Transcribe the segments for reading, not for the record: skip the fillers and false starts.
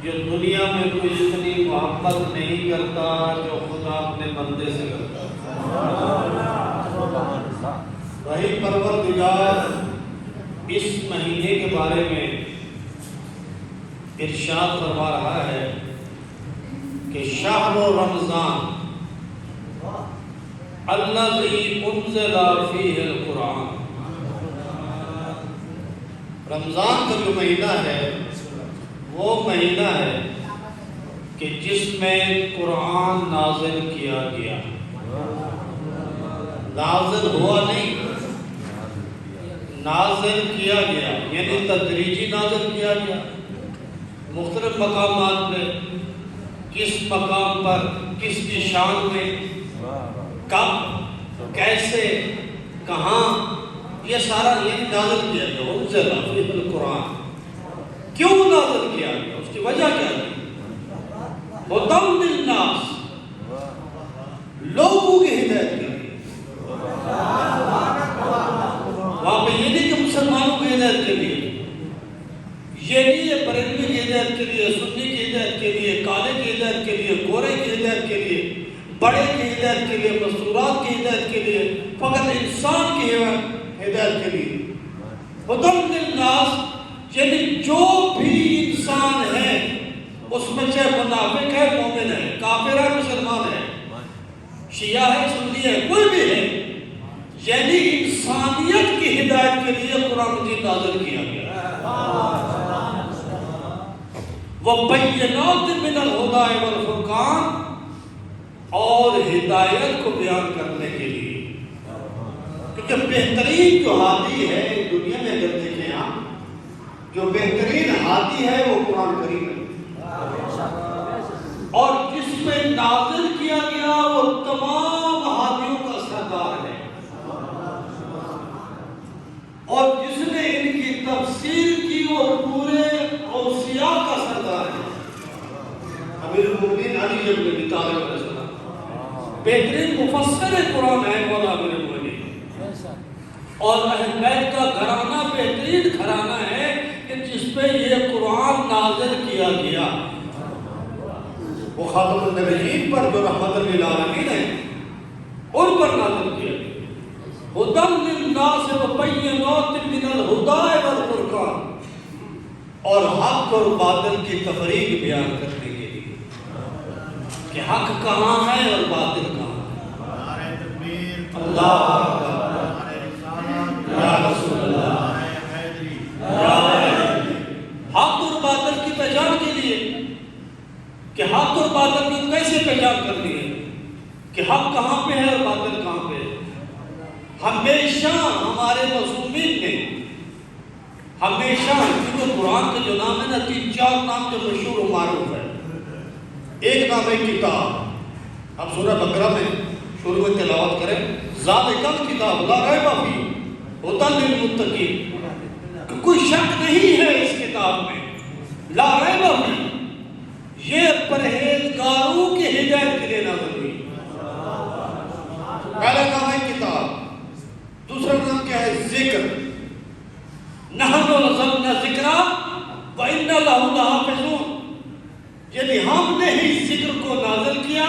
جو دنیا میں کوئی اتنی محبت نہیں کرتا جو خدا اپنے بندے سے کرتا وہی پروردگار اس مہینے کے بارے میں ارشاد فرما رہا ہے کہ شہر رمضان الذی انزل فیہ القرآن، رمضان کا جو مہینہ ہے وہ مہینہ ہے کہ جس میں قرآن نازل کیا گیا، نازل ہوا نہیں، نازل کیا گیا، یعنی تدریجی نازل کیا گیا، مختلف مقامات میں، کس مقام پر، کس کی شان میں، کب، کیسے، کہاں، یہ سارا یہ نازل کیا گیا۔ انزل فیہ القرآن، کیوں نازل کیا گیا، اس کی وجہ کیا ہے؟ ہدی للناس، لوگوں کی ہدایت کے لیے۔ وہاں پہ یہ نہیں کہ مسلمانوں کی ہدایت کے لیے، یہ نہیں ہے بریلوی کی ہدایت کے لیے، سنی کی ہدایت کے لیے، کالے کی ہدایت کے لیے، گورے کی ہدایت کے لیے، بڑے کی ہدایت کے لیے، مستورات کی ہدایت کے لیے، فقط انسان کی ہدایت کے لیے۔ ہدی للناس یعنی جو بھی انسان ہے، اس میں چاہے منافق ہے، مومن ہے، کافر ہے، مسلمان ہے، شیعہ ہے، سنی ہے، کوئی بھی ہے، یعنی انسانیت کی ہدایت کے لیے قرآن مجید نازل کیا گیا۔ وَبَيِّنَاتٍ مِّنَ الْهُدَىٰ وَالْفُرْقَانِ، اور ہدایت کو بیان کرنے کے لیے، کیونکہ بہترین جو ہادی ہے دنیا میں اگر دیکھیں آپ، جو بہترین ہادی ہے وہ قرآن کریم ہے، اور جس میں نازل کیا گیا وہ تمام ہادیوں کا سردار ہے، اور جس نے ان کی تفسیر کی وہ پورے اوصیاء کا سردار ہے، امیر المؤمنین علی بن ابی طالب علیہ السلام بہترین مفسر قرآن ہے مولا امیر المؤمنین، اور اہل بیت کا گھرانہ بہترین گھرانہ ہے کہ جس پہ یہ قرآن نازل کیا گیا، وہ خاتم النبیین پر جو رحمت للعالمین ہے ان پر نازل کیا گیا۔ ہدی للناس وبینات من الہدی والفرقان، اور حق اور باطل کی تفریق بیان کرنے کے لیے کہ حق کہاں ہے اور باطل کہاں ہے۔ اللہ اکبر، یا رسول اللہ، حق اور باطل کی پہچان کے لیے کہ حق اور باطل کی کیسے پہچان کرنی ہے، کہ حق کہاں پہ ہے اور باطل کہاں پہ ہے۔ ہمیشہ ہمارے مظلومین نے ہمیشہ، کیونکہ قرآن کا جو نام ہے نا، 3-4 نام جو مشہور و معروف ہے۔ ایک نام ہے کتاب، اب سورہ بقرہ میں شروع میں تلاوت کریں، ذالک الکتاب لا ریب فیہ ھدی للمتقین، کوئی شک نہیں ہے اس کتاب میں، لا ریب فیہ، یہ پرہیزگاروں کی ہدایت کے لیے نازل ہوئی۔ پہلا نام ہے کتاب، دوسرا نام کیا ہے؟ ذکر، نحن نزلنا ذکر وَإِنَّا لَهُ لَحَافِظُونَ، یعنی ہم نے ہی ذکر کو نازل کیا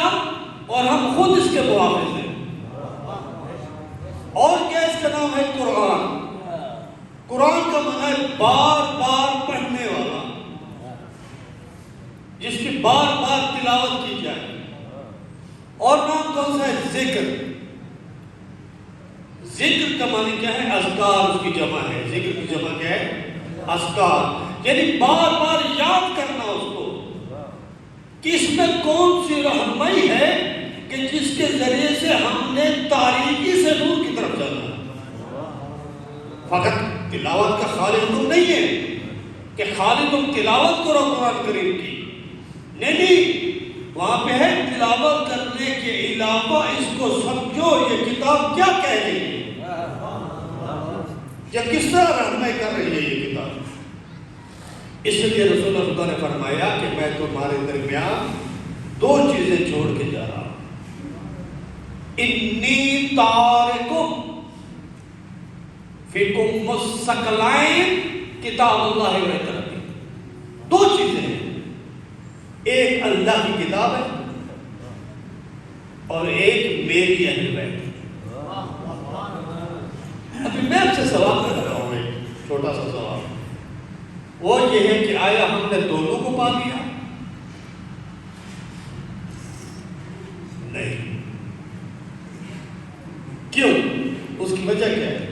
اور ہم خود اس کے محافظ ہیں۔ اور کیا اس کا نام ہے؟ قرآن۔ قرآن کا معنی ہے بار بار پڑھنے والا، جس کی بار بار تلاوت کی جائے۔ اور نام کون سا ہے؟ ذکر۔ ذکر کا معنی کیا ہے؟ اذکار، اس کی جمع ہے، ذکر کی جمع کیا ہے؟ اذکار، یعنی بار بار یاد کرنا اس کو کہ اس میں کون سی رہنمائی ہے کہ جس کے ذریعے سے ہم نے تاریکی سے نور کی طرف جانا ہے۔ فقط تلاوت کا خالی حکم نہیں ہے کہ خالی تم تلاوت کرو قرآن کریم کی، نہیں، وہاں پہ ہے تلاوت کرنے کے علاوہ اس کو سمجھو یہ کتاب کیا کہہ رہی ہے، یا کس طرح رہنمائی کر رہی ہے یہ کتاب۔ اس لیے رسول اللہ نے فرمایا کہ میں تمہارے درمیان 2 چیزیں چھوڑ کے جا رہا ہوں، انی تارکم فیکم الثقلین کتاب اللہ و حکمت۔ 2 چیزیں ہیں، ایک اللہ کی کتاب ہے اور ایک میری اہل بیت۔ ابھی میں آپ سے سوال کر رہا ہوں، ایک چھوٹا سا سوال، وہ یہ ہے کہ آیا ہم نے دونوں کو پا لیا؟ نہیں۔ کیوں؟ اس کی وجہ کیا ہے؟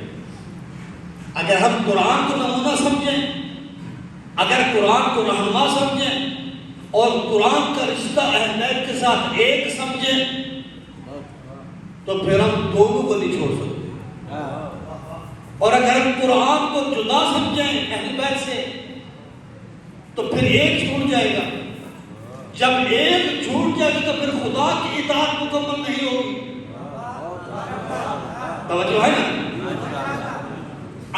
اگر ہم قرآن کو نمونہ سمجھیں، اگر قرآن کو رہنما سمجھیں اور قرآن کا رشتہ اہل بیت کے ساتھ ایک سمجھیں تو پھر ہم دونوں کو نہیں چھوڑ سکتے۔ اور اگر ہم قرآن کو جدا سمجھیں اہل بیت سے تو پھر ایک چھوٹ جائے گا۔ جب ایک چھوٹ جائے گا تو پھر خدا کی اطاعت مکمل نہیں ہوگی۔ توجہ ہے نا؟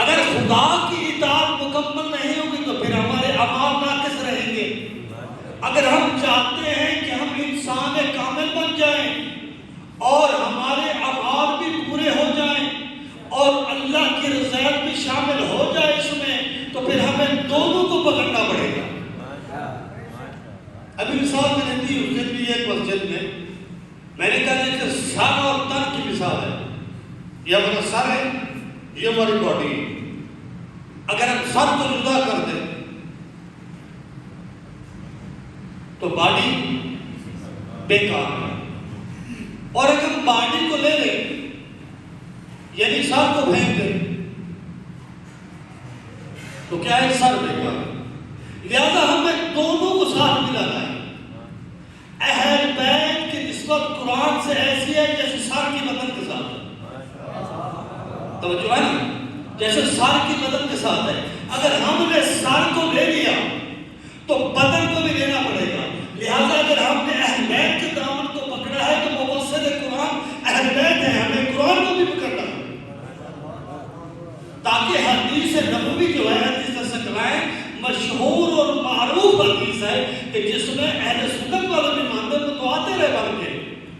اگر خدا کی اطاعت مکمل نہیں ہوگی تو پھر ہمارے اعمال ناقص رہیں گے۔ اگر ہم چاہتے ہیں کہ ہم انسان کامل بن جائیں اور ہمارے اعمال بھی پورے ہو جائیں اور اللہ کی رضایت بھی شامل ہو جائے اس میں، تو پھر ہمیں دونوں کو پکڑنا پڑے گا۔ ابھی مثال میں نے دی اس دن بھی ایک مسجد میں نے کہا کہ سر اور تن کی مثال ہے۔ یہ ہمارا سر ہے، یہ ہماری باڈی ہے۔ اگر ہم سر کو جدا کر دیں تو باڈی بیکار ہے، اور اگر ہم باڈی کو لے لیں یعنی سر کو پھینک دیں تو کیا ہے؟ سر بیکار ہے۔ لہذا ہمیں دونوں کو ساتھ ملانا ہے۔ اہل بیت کی نسبت قرآن سے ایسی ہے جیسے سر کی بدن کے ساتھ ہے۔ توجہ ہے نا؟ جیسے سر کی بدن کے ساتھ ہے۔ اگر ہم نے سر کو لے لیا تو بدن کو بھی لینا پڑے گا۔ لہذا اگر ہم نے اہل بیت کے دامن کو پکڑا ہے تو مفسر قرآن اہل بیت ہے، ہمیں قرآن کو بھی پکڑنا ہے، تاکہ حدیث نبوی جو ہے، حدیث ثقلین مشہور اور معروف حدیث ہے کہ جس میں اہل سنت والے بھی مانتے ہیں، متواتر ہے، بلکہ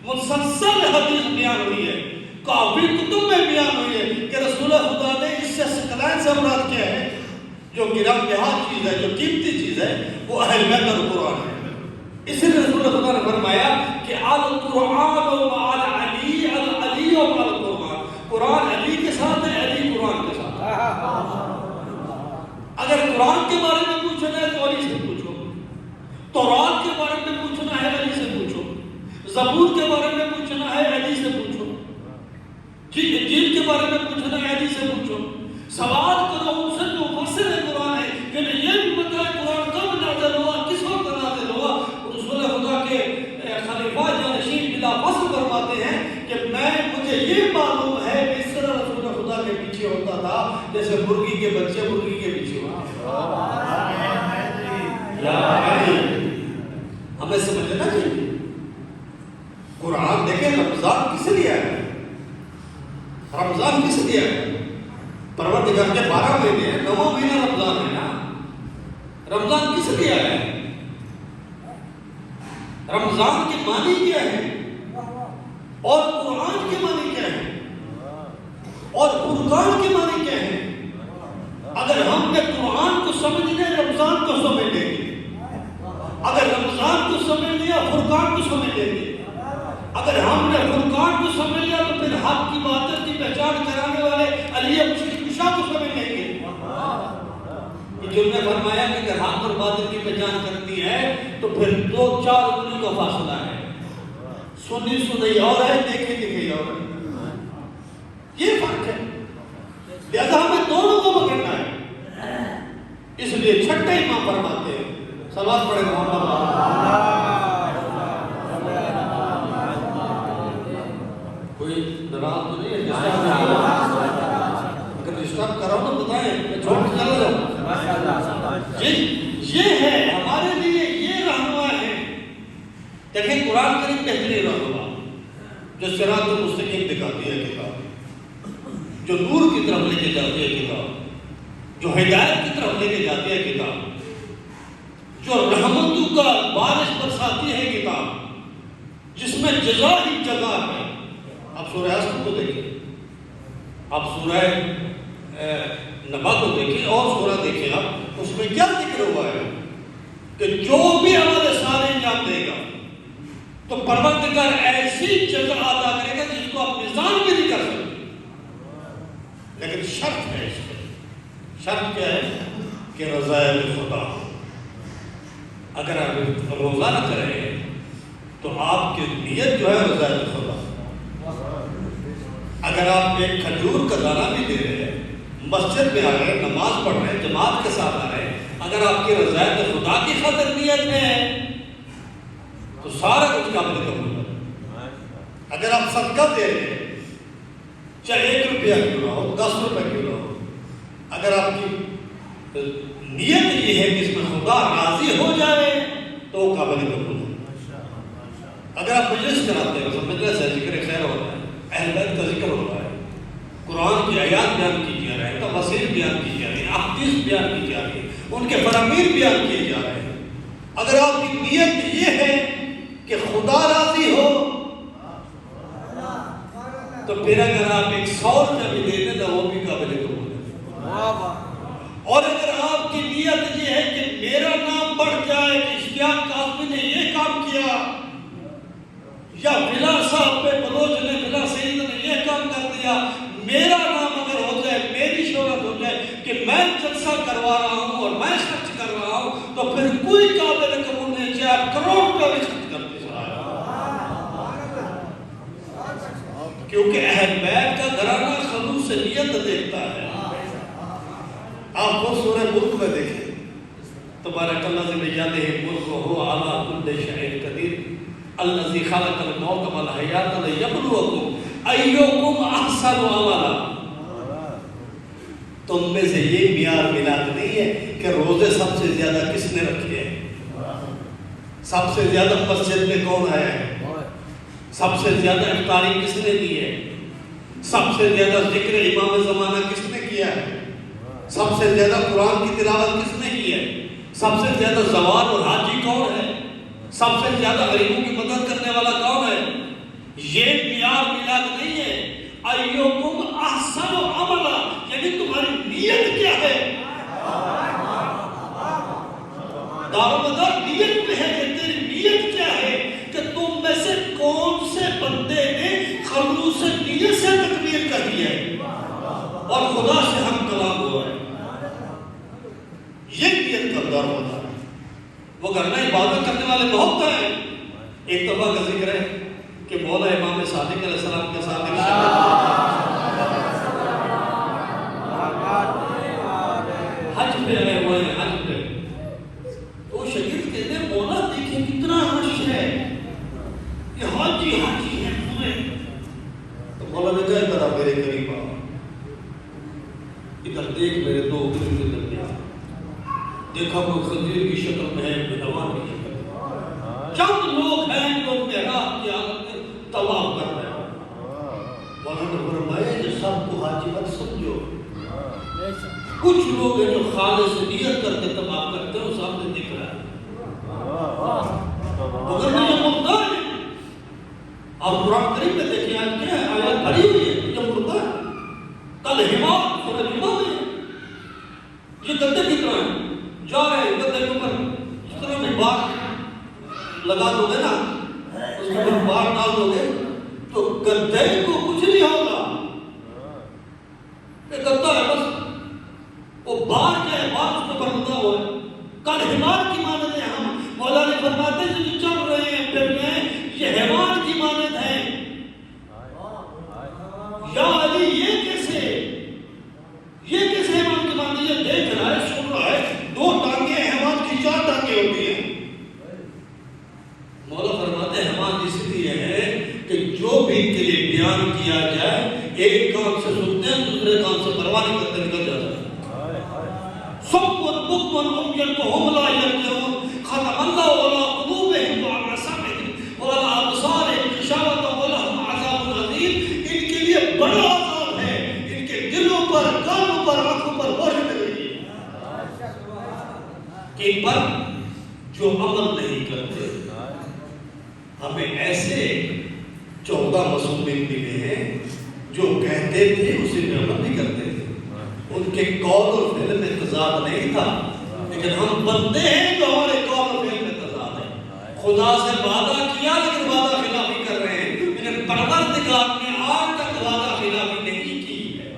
مسلسل حدیث بیان ہوئی ہے، کافی کتب میں بیان ہوئی ہے کہ رسول خدا نے اس سے ثقلین سے مراد کیا ہے، جو گرم بہا چیز ہے، جو قیمتی چیز ہے، وہ اہل بیت اور قرآن ہے۔ اسی لیے رسول خدا نے فرمایا کہ القرآن مع علی، علی مع القرآن، قرآن علی کے ساتھ ہے، علی قرآن کے ساتھ ہے۔ اگر قرآن کے بارے میں پوچھنا ہے تو علی سے پوچھو، تورات کے بارے میں پوچھنا ہے علی سے پوچھو، زبور کے بارے میں پوچھنا ہے علی سے پوچھو، انجیل کے بارے میں پوچھنا ہے علی سے پوچھو۔ سوال کرو ان سے جو مفسر قرآن ہے کہ یہ بھی بتائے قرآن کب نازل ہوا، کس وقت نازل ہوا۔ رسول خدا کے خلیفہ جانشین بلا فصل فرماتے ہیں کہ مجھے یہ معلوم ہے کہ اس طرح رسول خدا کے پیچھے ہوتا تھا جیسے مرغی کے بچے مرغی کے پیچھے ہوتے ہیں۔ ہمیں سمجھنا چاہیے قرآن۔ دیکھیں رمضان کس لیے ہے؟ رمضان کس لیے ہے؟ پروردگار کے 12 مہینے ہیں، 9واں مہینہ رمضان ہے نا۔ رمضان کس لیے ہے؟ رمضان کے معنی کیا ہے اور قرآن کے معنی کیا ہے اور فرقان کے معنی کیا ہے؟ اگر ہم نے قرآن کو سمجھ لیا رمضان کو سمجھ لیں گے، اگر رمضان کو سمجھ لیا فرقان کو سمجھ لیں گے، اگر ہم نے فرقان کو سمجھ لیا تو پھر حق کی باطل کی پہچان کرانے والے علی مشکل کشا کو سمجھ لیں گے۔ جو نے فرمایا کہ اگر حق اور باطل کی پہچان کرنی ہے تو پھر 2-4 انگلی کا فاصلہ ہے، سنی سنی اور ہے، دیکھی دیکھی اور ہے، یہ فرق ہے۔ لہذا ہمیں دونوں کو پکڑنا ہے۔ اس لیے چھٹے امام فرماتے ہیں، صلوات پڑھے محمد۔ کوئی ناراض تو نہیں ہے؟ اگر ڈسٹرب کر رہا ہوں تو بتائیں، میں چھوڑ کے چلا جاؤں۔ یہ ہے ہمارے لیے، یہ رہنما ہے۔ دیکھیں قرآن کریم بہترین رہنما جو صراط المستقیم دکھاتی ہے کتاب، جو نور کی طرف لے کے جاتی ہے کتاب، جو ہدایت کی طرف لے کے جاتی ہے کتاب، جو رحمتوں کا بارش برساتی ہے کتاب، جس میں جزا ہی جگہ ہے۔ آپ سورہ حشر کو دیکھیں، آپ سورہ نبا کو دیکھیں اور سورہ دیکھیں، آپ اس میں کیا ذکر ہوا ہے کہ جو بھی عمل صالح انجام دے گا تو پروردگار ایسی جزا ادا کرے گا جس کو آپ نظام بھی نہیں کر سکتے. لیکن شرط ہے اس میں. شرط کیا ہے؟ کہ رضائل خدا. اگر آپ روزہ نہ کریں تو آپ کی نیت جو ہے رضائل خدا. اگر آپ ایک کھجور کا دانہ بھی دے رہے ہیں, مسجد میں آ رہے ہیں, نماز پڑھ رہے ہیں, جماعت کے ساتھ آ رہے ہیں, اگر آپ کی رضائل خدا کی خاطر نیت ہے تو سارا کچھ قابل قبول ہے. اگر آپ صدقہ دے رہے ہیں, چاہے 1 روپیہ کیوں نہ ہو, 10 روپے کیوں نہ ہو, اگر آپ کی نیت یہ ہے کہ اس میں خدا راضی ہو جائے تو وہ قابل قبول ہے. اگر آپ مجلس کراتے ہیں, مجلس ہے, ذکر خیر ہوتا ہے, اہل بیت کا ذکر ہوتا ہے, قرآن کی آیات بیان کی جا رہے ہیں, تفاسیر بیان کی جا رہی ہے, احادیث بیان کی جا رہی ہے, ان کے فرامین بیان کیے جا رہے ہیں, اگر آپ کی نیت یہ ہے کہ خدا راضی ہو تو پھر اگر آپ 100 روپیہ بھی دے دیں تو وہ بھی قابل قبول ہے. اور اگر آپ کی نیت یہ ہے کہ میرا نام بڑھ جائے کہ اشتیاق کاظمی نے یہ کام کیا, یا فلاں صاحب پہ بلوچ نے, فلاں سید نے یہ کام کر دیا, میرا نام اگر ہو جائے, میری شہرت ہو جائے کہ میں جلسہ کروا رہا ہوں اور میں خرچ کر رہا ہوں, تو پھر کوئی قابل قبول نہیں, چاہے آپ کروڑ روپیہ بھی خرچ کرتے. کیونکہ اہل بیت کا گھرانہ خلوص نیت دیکھتا ہے. آپ کو سورہ ملک میں دیکھیں, تبارک الذی بیدہ الملک وہو علی کل شیء قدیر الذی خلق الموت والحیاۃ لیبلوکم ایکم احسن عملا. تم میں سے یہ معیار میلاد نہیں ہے کہ روزے سب سے زیادہ کس نے رکھے ہیں, سب سے زیادہ مسجد میں کون آیا ہے, سب سے زیادہ افطاری کس نے دی ہے, سب سے زیادہ ذکر امام زمانہ کس نے کیا ہے, سب سے زیادہ قرآن کی تلاوت کس نے کی ہے, سب سے زیادہ زوار اور حاجی کون ہے, سب سے زیادہ غریبوں کی مدد کرنے والا کون ہے. یہ معیار میلاد نہیں ہے. ایکم احسن عملا, یعنی تمہاری نیت کیا ہے. دارالمدار نیت پہ ہے کہ تیری نیت کیا ہے, کہ تم میں سے کون سے بندے نے خلوص نیت سے تکبیر کہی ہے اور خدا سے ہم کلام ہوا ہے. یہ نیت کا دارالمدار ہے. وہ گھرنا عبادت کرنے والے بہت ہیں. ایک دفعہ کا ذکر ہے کہ مولا امام صادق علیہ السلام کے ساتھ حج پہ آئے ہوئے ہیں, حج پہ. تو شگرد کہتے ہیں مولا دیکھیں کتنا رش ہے, یہ حاجی حاجی ہیں پورے. تو مولا نے کہا ادھر میرے قریب آؤ, ادھر دیکھ میرے 2 اگلوں کے درمیان. دیکھا وہ خنزیر کی شکل میں ہے, بہوان کی شکل میں. چند لوگ ہیں جو محراب کی حالت میں طواف کر رہے ہیں. مولا نے فرمایا کہ سب کو حاجی مت سمجھو, کچھ لوگ ہیں جو خالص نیت کر کے طواف کرتے ہیں, وہ سامنے دکھ رہا ہے. اگر میں یہ مردہ ہے, آپ قرآن کریم میں دیکھیں آج کیا ہے, آیات بھری ہوئی ہے, یہ مردہ ہے. کل حمار سورہ حمار ہے, یہ گدے کی طرح ہے, جا رہے ہیں گدے کے اوپر اس طرح میں بار لگا دو گے نا, اس کے اوپر بار ڈال دو گے تو گدے کو کچھ نہیں ہوگا. یہ گدا ہے بس, وہ بار کیا ہے, بار اس کے اوپر لگا ہوا ہے. کل حمار کی مانند ہے. ہم مولا نے فرماتے ہیں جو چل رہے ہیں پھر میں, یہ حمار کی مانند ہے. یا علی یہ کیسے, یہ کیسے حیوان کی مانند ہے, یہ دیکھ رہا ہے, سن رہا ہے, 2 ٹانگیں حیوان کی 4 ٹانگیں ہوتی ہیں. مولا فرماتے ہیں حیوان اس لیے ہے کہ جو بھی ان کے لیے بیان کیا جائے, ایک کان سے سنتے ہیں, دوسرے کان سے پرواہ نہیں کرتے, نکل جاتا ہے. صم بکم عمی فهم لا يرجعون ختم اللہ علی قلوبهم وعلی سمعهم وعلی ابصارهم غشاوة ولهم عذاب عظیم. ان کے لیے بڑا عذاب ہے, ان کے دلوں پر, کانوں پر, آنکھوں پر بوجھ لگ رہی ہے کہ ان پر جو عمل نہیں کرتے. ہمیں ایسے 14 مسلمان ملے ہیں جو کہتے تھے اسے میں عمل نہیں کرتے تھے, ان کے قول اور فعل میں تضاد نہیں تھا, لیکن ہم بندے ہیں جو ہمارے قول اور فعل میں تضاد ہے. خدا سے وعدہ کیا لیکن وعدہ خلافی کر رہے ہیں، لیکن پروردگار نے آج تک وعدہ خلافی نہیں کی ہے۔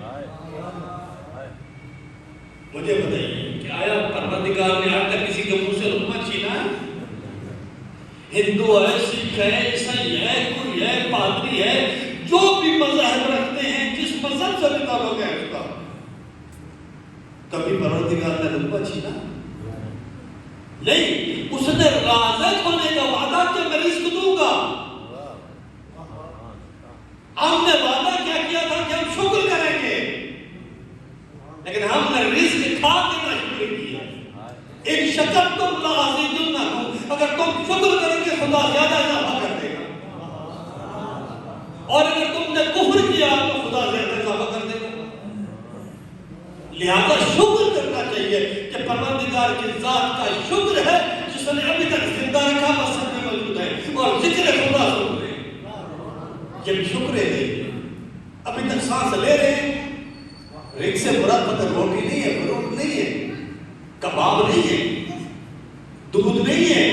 مجھے بتائیے کہ آیا پروردگار نے آج تک کسی کے منہ سے لقمہ چھینا ہے؟ ہندو ہے، سکھ ہے، عیسائی ہے، کوئی ہے، پادری ہے، جو بھی مذہب رکھتے ہیں، جس مذہب سے بھی تعلق ہے اس کا، کبھی پروردگار نے لقمہ چھینا نہیں۔ اس نے رازق ہونے کا وعدہ کہ میں رزق دوں گا۔ ہم نے وعدہ کیا کیا تھا کہ ہم شکر کریں گے، لیکن ہم نے رزق کھا کے نہ شکر کیا۔ ایک شکر تم لازم، اگر تم شکر کرو گے خدا زیادہ اضافہ کر دے گا، اور اگر تم نے کفر کیا تو خدا زیادہ اضافہ کر دے گا۔ لہذا شکر کرنا چاہیے کہ پروردگار کی ذات کا شکر ہے جس نے ابھی تک زندہ رکھا، مسجد میں موجود ہے، اور ذکر خدا سن رہے ہیں۔ جب شکر ہے ابھی تک سانس لے رہے ہیں، رزق سے مراد مطلب روٹی نہیں ہے، فروٹ نہیں ہے، کباب نہیں ہے، دودھ نہیں ہے،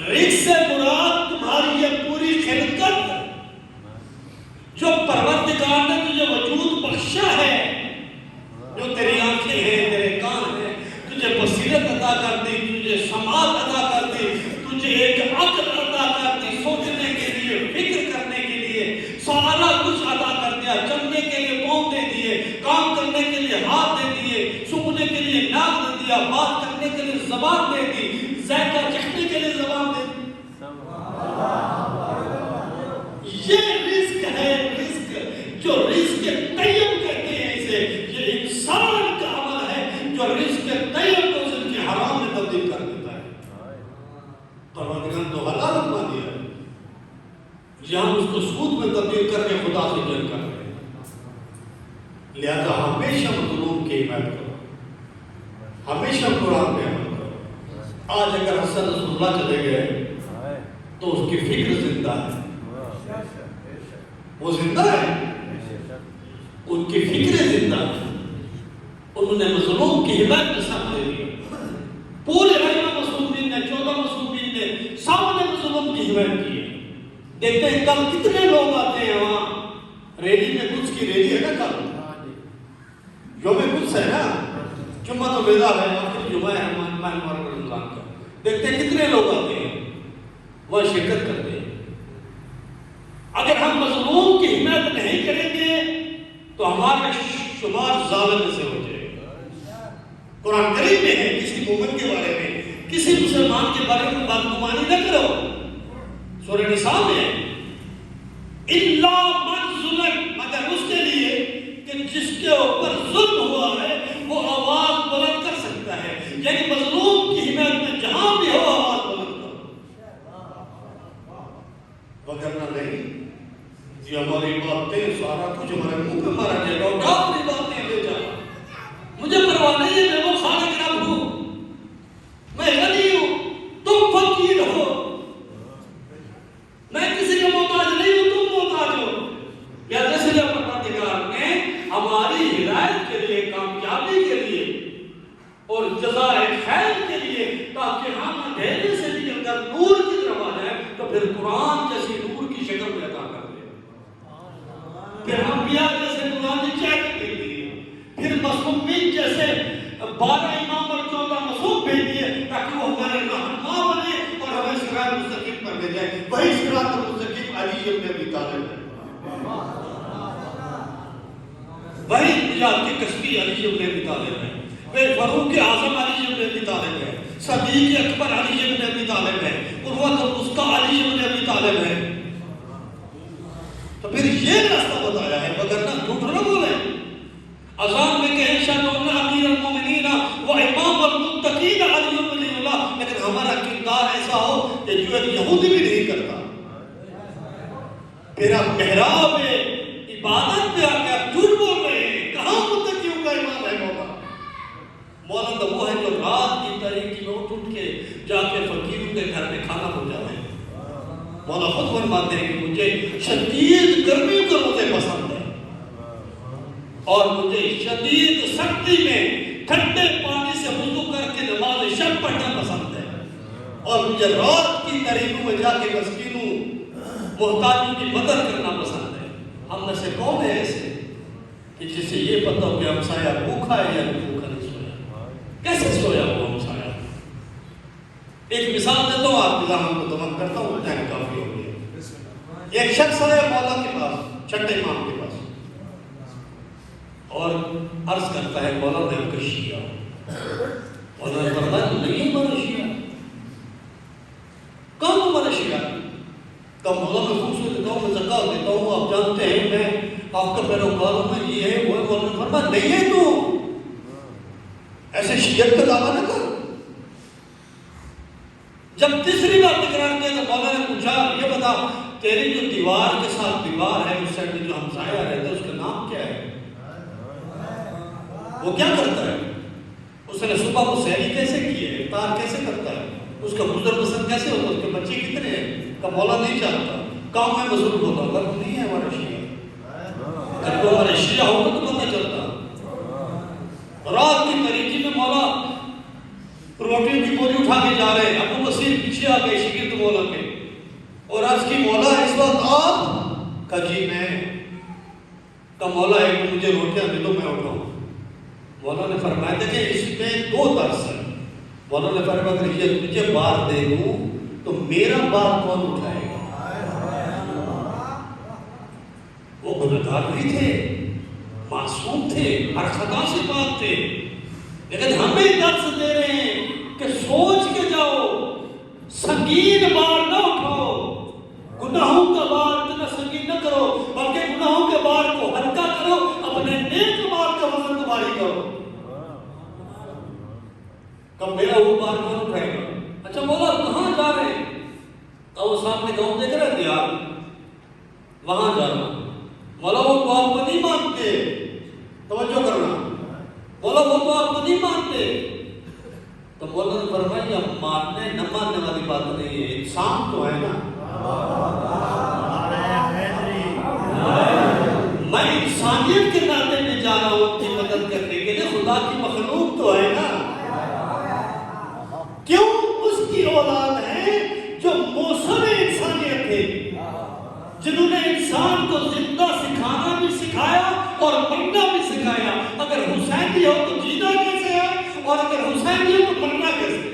رزق سے مراد تمہاری یہ پوری خلقت جو پروردگار نے تجھے وجود بخشا ہے، جو تیری آنکھیں ہیں، تیرے کان ہیں، تجھے بصیرت عطا کر دی، تجھے سماعت عطا کر دی، تجھے ایک عقل عطا کر دی، سوچنے کے لیے، فکر کرنے کے لیے، سارا کچھ عطا کر دیا، چلنے کے لیے پاؤں دے دیے، کام کرنے کے لیے ہاتھ دے دیے، سونگھنے کے لیے ناک دے دیا، بات کرنے کے لیے زبان دے دی، ذائقہ چکھنے کے لیے زبان دے دی۔ یہ رزق ہے، رزق جو رزق طیب کہتے ہیں اسے، یہ انسان کا عمل ہے جو رزق طیب کو اس کے حرام میں تبدیل کر دیتا ہے۔ پروردگار تو حلال بنا دیا ہے، یہ ہم اس کو سود میں تبدیل کر کے خدا سے جنگ کر رہے ہیں۔ لہذا ہمیشہ مظلوم کی حمایت کرو، ہمیشہ قرآن پہ عمل کرو۔ آج اگر حسن رسول اللہ چلے گئے تو اس کی فکر زندہ ہے، وہ زندہ ہے، ان کی فکر زندہ ہے، انہوں نے مظلوم کی حمایت میں ساتھ لے لیا۔ پورے 18 مصروفین نے، 14 مصروفین نے سامنے مظلوم کی حمایت کی ہے۔ دیکھتے ہیں کل کتنے لوگ آتے ہیں وہاں، ریلی میں قدس کی ریلی ہے نا، کل یوم قدس ہے نا، جمعہ تو بیدار ہے، آخر جمعہ ہے ماہ مبارک رمضان کا۔ دیکھتے ہیں کتنے لوگ آتے ہیں وہ شرکت کرتے ہیں۔ اگر ہم مظلوم کی حمایت نہیں کریں گے تو ہمارا شمار ظالم سے ہو جائے گا۔ قرآن کریم میں ہے کسی مومن کے بارے میں، کسی مسلمان کے بارے میں بدگمانی نہ کرو۔ سورہ نساء میں الا من ظلم، مگر اس کے لیے کہ جس کے اوپر ظلم ہوا ہے وہ آواز بلند کر سکتا ہے، یعنی مظلوم کی حمایت میں جہاں بھی ہو آواز بلند کرو، وگرنہ نہیں۔ یہ ہماری باتیں سارا کچھ ہمارے منہ پہ مارا جائے گا، اٹھا اپنی باتیں لے جا، مجھے پرواہ نہیں ہے، میں وہ خالق رب ہوں، میں غنی ہوں، تم فقیر ہو، میں کسی کا محتاج نہیں ہوں، تم محتاج ہو۔ یا جیسے جب پروردگار نے ہماری ہدایت کے لیے، کامیابی کے لیے اور جزائے خیر کے لیے، تاکہ ہم اندھیرے سے نکل کر نور کی طرف آ جائیں، تو پھر قرآن جیسی نور کی شکل میں عطا کر دے، پھر انبیاء جیسے قرآن چیک دے دیے، پھر مصومین جیسے 12 امام اور 14 مصوم بھیج دیے، تاکہ وہ ہمارے رہنما بنے اور ہمیں صراط مستقیم پر لے جائے۔ وہی صراط مستقیم علی ابن ابی طالب ہے، وہی نجات کی کشتی علی ابن ابی طالب ہے، وہ فاروق اعظم علی ابن ابی طالب ہے، صدیق اکبر علی ابن ابی طالب ہے، قرۃ الوسطیٰ علی ابن ابی طالب ہے۔ تو پھر یہ راستہ بتایا ہے، وگرنہ جھوٹ نہ بولیں۔ اذان میں کہیں اشہد ان امیر المومنین و امام المتقین علی بن اللہ، لیکن ہمارا کردار ایسا ہو کہ جو ایک یہودی بھی نہیں کرتا۔ پھر آپ محراب عبادت پہ آ کے آپ جھوٹ بول رہے ہیں، کہاں متقیوں کا امام ہے مولا؟ مولا تو وہ ہے جو رات کی تاریکی میں اٹھ کے جا کے فقیروں کے گھر میں کھانا پہنچاتے ہیں۔ مولا خود فرماتے ہیں کہ مجھے شدید گرمیوں کا روزے پسند ہے اور مجھے شدید سردی میں ٹھنڈے پانی سے وضو کر کے نماز شب پڑھنا پسند ہے، اور مجھے رات کی تاریکیوں میں جا کے مسکینوں محتاجوں کی مدد کرنا پسند ہے۔ ہم میں سے کون ہے ایسے کہ جسے یہ پتہ ہو کہ ہمسایہ بھوکا ہے یا بھوکا نہیں سویا؟ کیسے سویا وہ ہمسایہ؟ ایک مثال دیتا ہوں، آپ کی ذہن کو تمام کرتا ہوں، ٹائم کافی ہو گیا۔ ایک شخص آیا مولا کے پاس، چھٹے امام کے پاس، اور عرض کرتا ہے مولا میں آپ کا شیعہ ہوں۔ مولا نے فرمایا نہیں ہمارا شیعہ، کون ہمارا شیعہ؟ کب مولا میں خوش دیتا ہوں، میں زکاة دیتا ہوں، آپ جانتے ہیں میں آپ کا پیروکار ہوں، میں یہ ہے وہ ہے۔ مولا نے فرمایا نہیں ہے تو ایسے شیعت کا دعویٰ نہ کر۔ جب تیسری بار تکرار کیا تو مولا نے پوچھا یہ بتا تیری جو دیوار کے ساتھ دیوار ہے اس سائڈ میں جو ہمسایہ رہتا ہے اس کا نام کیا ہے؟ وہ کیا کرتا ہے؟ اس نے صبح کو سحری کیسے کی ہے؟ افطار کیسے کرتا ہے؟ اس کا گزر بسر کیسے ہوتا ہے؟ اس کے بچے کتنے ہیں؟ کا مولا نہیں چاہتا، کام میں مصروف ہوتا، اگر وہ نہیں ہے ہمارا شیعہ، اگر وہ ہمارے شیعہ ہوگا تو پتہ چلتا۔ رات کی تاریکی میں مولا روٹیوں کی بوری اٹھا کے جا رہے ہیں، ابو بصیر پیچھے آ گئے شاگرد مولا کے، اور عرض کی مولا اس وقت آپ کا جی میں کا مولا ہے کہ مجھے روٹیاں دے دو میں اٹھاؤں۔ مولا نے فرمایا تھا کہ اس میں دو طرز ہے۔ مولا نے فرمایا کہ یہ تجھے بار دے دوں تو میرا بار کون اٹھائے گا؟ وہ گنہگار بھی تھے، معصوم تھے، ہر خطا سے پاک تھے، لیکن ہمیں درس دے رہے ہیں کہ سوچ کے جاؤ، سنگین بار نہ اٹھاؤ، گناہوں کا بار اتنا سنگین نہ کرو، بلکہ گناہوں کے بار کو ہلکا کرو، اپنے نیک بار کا وزن تمہاری کرو۔ کب میرا وہ بار کون اٹھائے گا؟ اچھا مولا کہاں جا رہے ہیں؟ وہ سامنے گاؤں دیکھ رہے تھے آپ، وہاں جا رہا ہوں۔ مولا وہ تو آپ کو نہیں مانتے، توجہ کرنا، مولا وہ تو آپ کو نہیں مانتے۔ تو مولا نے فرمایا ماننے نہ ماننے والی بات نہیں ہے، انسان تو ہے نا، میں انسانیت کے ناطے میں جا رہا ہوں ان کی مدد کرنے کے لیے، خدا کی مخلوق تو ہے نا۔ کیوں؟ اس کی اولاد ہے جو موسم انسانیت تھے، جنہوں نے انسان کو زندہ سکھانا بھی سکھایا اور مرنا بھی سکھایا۔ اگر حسینی ہو تو جینا کیسے ہے، اور اگر حسینی ہو تو مرنا کیسے ہے؟